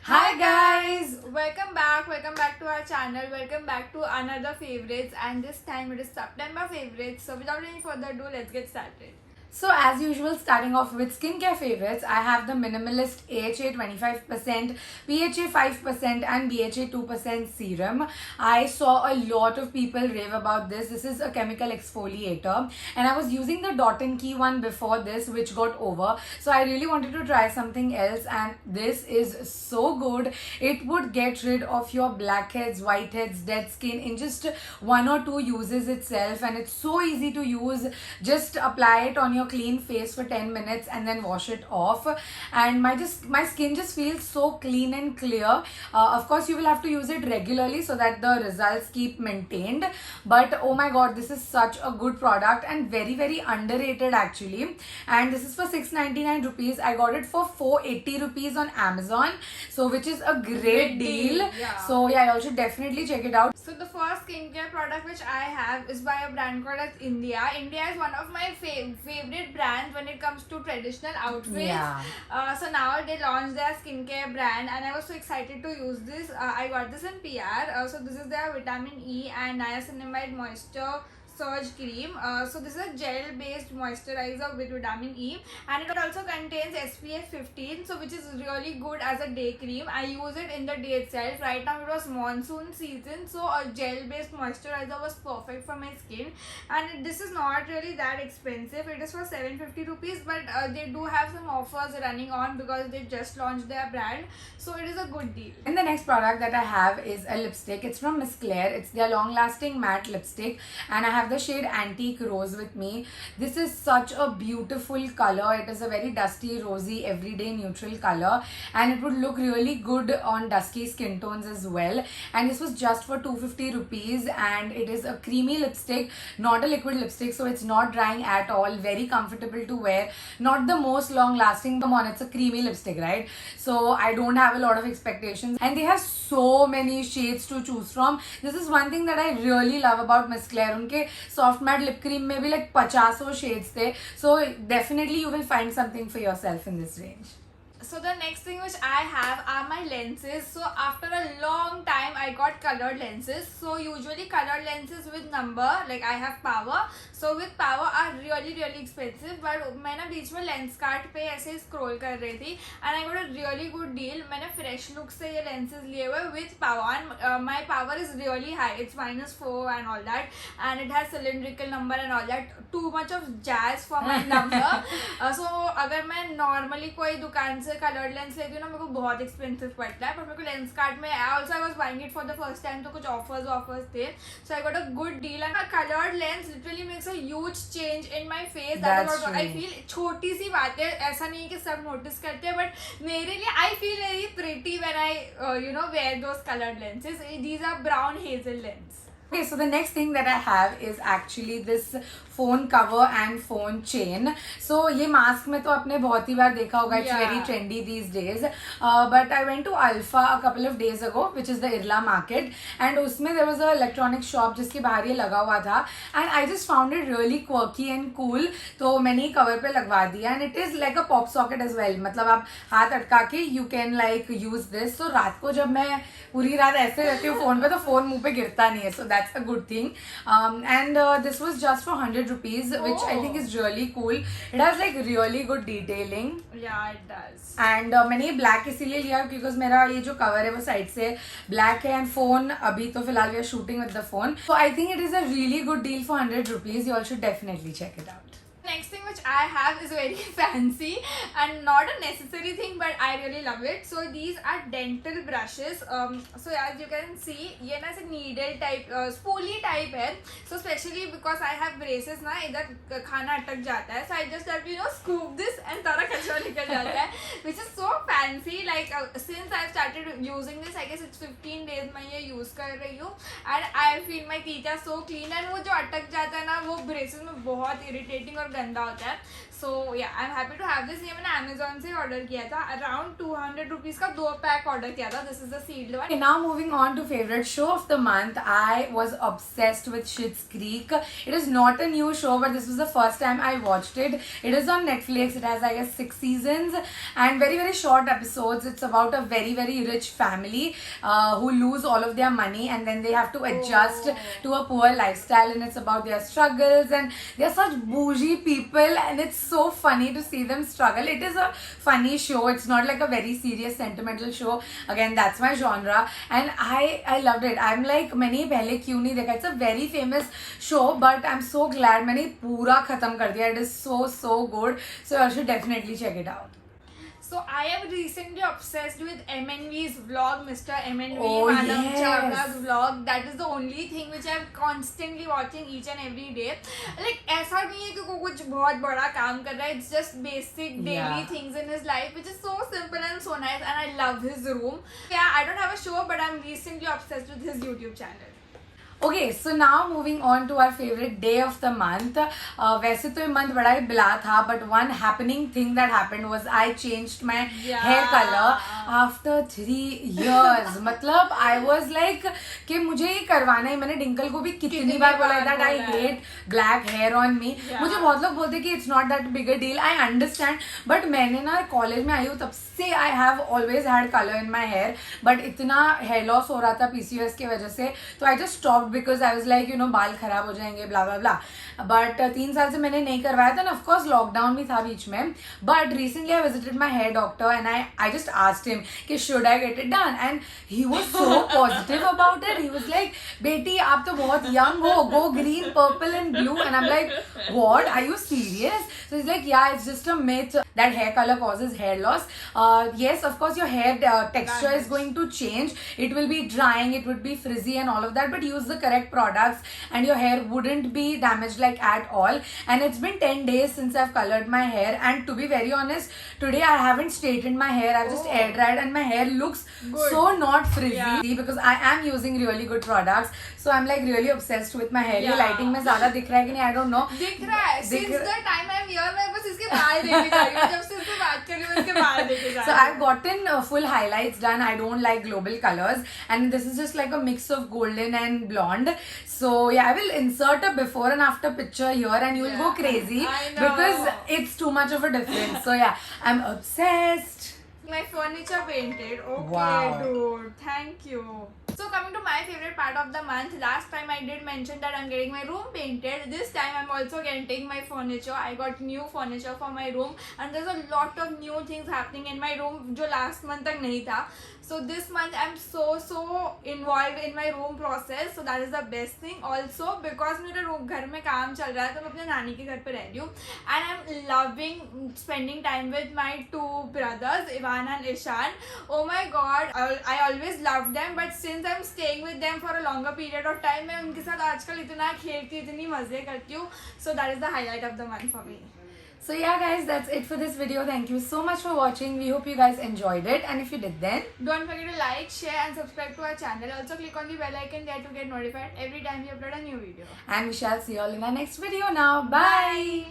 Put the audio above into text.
Hi guys, welcome back to our channel, welcome back to another favorites, and this time it is September favorites. So without any further ado, let's get started. So as usual, starting off with skincare favorites, I have the Minimalist AHA 25%, PHA 5% and BHA 2% serum. I saw a lot of people rave about this. This is a chemical exfoliator and I was using the Dot & Key one before this, which got over. So I really wanted to try something else, and this is so good. It would get rid of your blackheads, whiteheads, dead skin in just 1 or 2 uses itself, and it's so easy to use. Just apply it on your clean face for 10 minutes and then wash it off, and my skin just feels so clean and clear. Of course you will have to use it regularly so that the results keep maintained, but oh my god, this is such a good product and very underrated actually. And this is for 699 rupees. I got it for 480 rupees on Amazon, so which is a great deal. Yeah. So yeah, you all should definitely check it out. So the first skincare product which I have is by a brand called as India. India is one of my favorite brands when it comes to traditional outfits. Yeah. So now they launched their skincare brand, and I was so excited to use this. I got this in PR. So this is their vitamin E and niacinamide moisture surge cream. So this is a gel based moisturizer with vitamin E, and it also contains SPF 15, so which is really good as a day cream. I use it in the day itself. Right now it was monsoon season, so a gel based moisturizer was perfect for my skin. And this is not really that expensive. It is for 750 rupees, but they do have some offers running on because they just launched their brand, so it is a good deal. And the next product that I have is a lipstick. It's from Miss Claire. It's their long lasting matte lipstick, and I have the shade Antique Rose with me. This is such a beautiful color. It is a very dusty, rosy, everyday neutral color, and it would look really good on dusky skin tones as well. And this was just for 250 rupees, and it is a creamy lipstick, not a liquid lipstick, so it's not drying at all. Very comfortable to wear. Not the most long lasting, come on, it's a creamy lipstick, right? So I don't have a lot of expectations, and they have so many shades to choose from. This is one thing that I really love about Miss Claire. उनके soft matte lip cream में भी like 50 shades थे, so definitely you will find something for yourself in this range. So the next thing which I have are my lenses. So after a long time I got colored lenses. So usually colored lenses with number, like I have Power. So with Power are really expensive, but मैं ना बीच में Lenskart पे ऐसे scroll कर रही थी, and I got a really good deal. मैंने Fresh Look से ये lenses लिए हुए with Power, and my Power is really high. It's -4 and all that, and it has cylindrical number and all that. Too much of jazz for my number. So अगर मैं normally कोई दुकान से coloured lens लेती हूँ ना, मेरे को बहुत एक्सपेंसिव पड़ता है, पर मेरे को Lenskart में also I was buying it for the first time, तो कुछ ऑफर्स थे, so I got a good deal. And coloured lens literally makes a huge change in my face. That is what I feel. छोटी सी बात है, ऐसा नहीं है कि सब नोटिस करते हैं, बट मेरे लिए I feel very pretty when I wear those coloured lenses. These are brown hazel lens. Okay, so the next thing that I have is actually this phone cover and phone chain. So ये mask में तो आपने बहुत ही बार देखा होगा. It's very trendy these days. But I went to Alpha a couple of days ago, which is the Irla market, and उसमें there was a electronic shop जिसके बाहर ये लगा हुआ था, and I just found it really quirky and cool. तो मैंने ये cover पे लगवा दिया, and it is like a pop socket as well. मतलब आप हाथ अटका के you can like use this. So रात को जब मैं पूरी रात ऐसे रहती हूँ फोन पे, तो फोन मुंह पे गिरता नहीं है. So that's a good thing. And this was just for 100 rupees, which I think is really cool. It has like really good detailing. Yeah, it does. And मैंने ये black इसीलिए लिया क्योंकि मेरा ये जो cover है वो side से black है, and phone अभी तो फिलहाल we are shooting with the phone. So I think it is a really good deal for 100 rupees. You all should definitely check it out. Next thing which I have is very fancy and not a necessary thing, but I really love it. So these are dental brushes. So as you can see, ये ना ऐसे needle type, spoolie type है. So especially because I have braces ना, इधर खाना अटक जाता है. So I just have to scoop this and सारा कचरा निकल जाता है, which is so fancy. Like since I started using this, I guess it's 15 days मैं ये use कर रही हूँ, and I feel my teeth are so clean. And वो जो अटक जाता है ना, वो braces में बहुत irritating और गंदा होता है. So yeah, I'm happy to have this. ये मैंने Amazon से ऑर्डर किया था. Around 200 rupees का 2 पैक ऑर्डर किया था. This is the sealed one. Okay, now moving on to favorite show of the month. I was obsessed with Schitt's Creek. It is not a new show, but this was the first time I watched it. It is on Netflix. It has, I guess, 6 seasons and very short episodes. It's about a very, very rich family who lose all of their money and then they have to adjust to a poor lifestyle, and it's about their struggles, and they're such bougie people and it's so funny to see them struggle. It is a funny show. It's not like a very serious sentimental show. Again, that's my genre and I loved it. I'm like, मैंने पहले क्यों नहीं देखा? It's a very famous show, but I'm so glad मैंने पूरा खत्म कर दिया. It is so good. So you should definitely check it out. So I am recently obsessed with MNV's vlog, Mr. MNV, Oh, Madam yes. Chawla's vlog. That is the only thing which I'm constantly watching each and every day. Like ऐसा नहीं है कि वो कुछ बहुत बड़ा काम कर रहा है. It's just basic daily things in his life, which is so simple and so nice. And I love his room. Yeah, I don't have a show, but I'm recently obsessed with his YouTube channel. Okay, so now moving on to our favorite day of the month. वैसे तो ये month बड़ा ही blah था, but one happening thing that happened was I changed my hair color after 3 years. मतलब I was like कि मुझे ये करवाना है. मैंने डिंकल को भी कितनी बार बोला that I hate black hair on me. मुझे बहुत लोग बोलते कि it's not that big a deal. I understand, but मैंने ना कॉलेज में आई हूँ तब से I have always had color in my hair, but इतना hair loss हो रहा था PCOS की वजह से, तो I just stopped because I was like, you know, बाल खराब हो जाएंगे blah blah blah. But 3 साल से मैंने नहीं करवाया था, and of course lockdown भी था बीच में. But recently I visited my hair doctor and I just asked him कि should I get it done, and he was so positive about it. He was like, बेटी आप तो बहुत young हो, go green, purple and blue. And I'm like, what? Are you serious? So he's like, yeah, it's just a myth that hair color causes hair loss. Yes, of course your hair texture is going to change. It will be drying, it would be frizzy and all of that, but use the correct products and your hair wouldn't be damaged like at all. And it's been 10 days since I've colored my hair, and to be very honest, today I haven't straightened my hair. I've just air dried and my hair looks so not frizzy because I am using really good products. So I'm like really obsessed with my hair. ये lighting में ज़्यादा दिख रहा है कि नहीं, I don't know. दिख रहा है. Since the time I'm here, मैं बस इसके बाल देखे जा रही हूँ. जब से इससे बात कर रही हूँ, इसके बाल देखे जा रही हूँ. So I've gotten full highlights done. I don't like global colors, and this is just like a mix of golden and blonde. So yeah, I will insert a before and after picture here, and you will go crazy because it's too much of a difference. So yeah, I'm obsessed. My furniture painted. Okay, Wow. dude. Thank you. So coming to my favorite part of the month, last time I did mention that I'm getting my room painted. This time I'm also getting my furniture. I got new furniture for my room, and there's a lot of new things happening in my room जो last month तक नहीं था. So this month I'm so involved in my room process. So that is the best thing. Also because मेरे घर में काम चल रहा है, तो मैं अपने नानी के घर पे रह रही हूँ, and I'm loving spending time with my 2 brothers, Ivan and Ishan. Oh my God, I always loved them, but since I'm staying with them for a longer period of time, मैं उनके साथ आजकल इतना खेलती हूँ, इतनी मजे करती हूँ. So that is the highlight of the month for me. So yeah guys, that's it for this video. Thank you so much for watching. We hope you guys enjoyed it, and if you did, then don't forget to like, share and subscribe to our channel. Also click on the bell icon there to get notified every time we upload a new video. And we shall see you all in our next video now. Bye.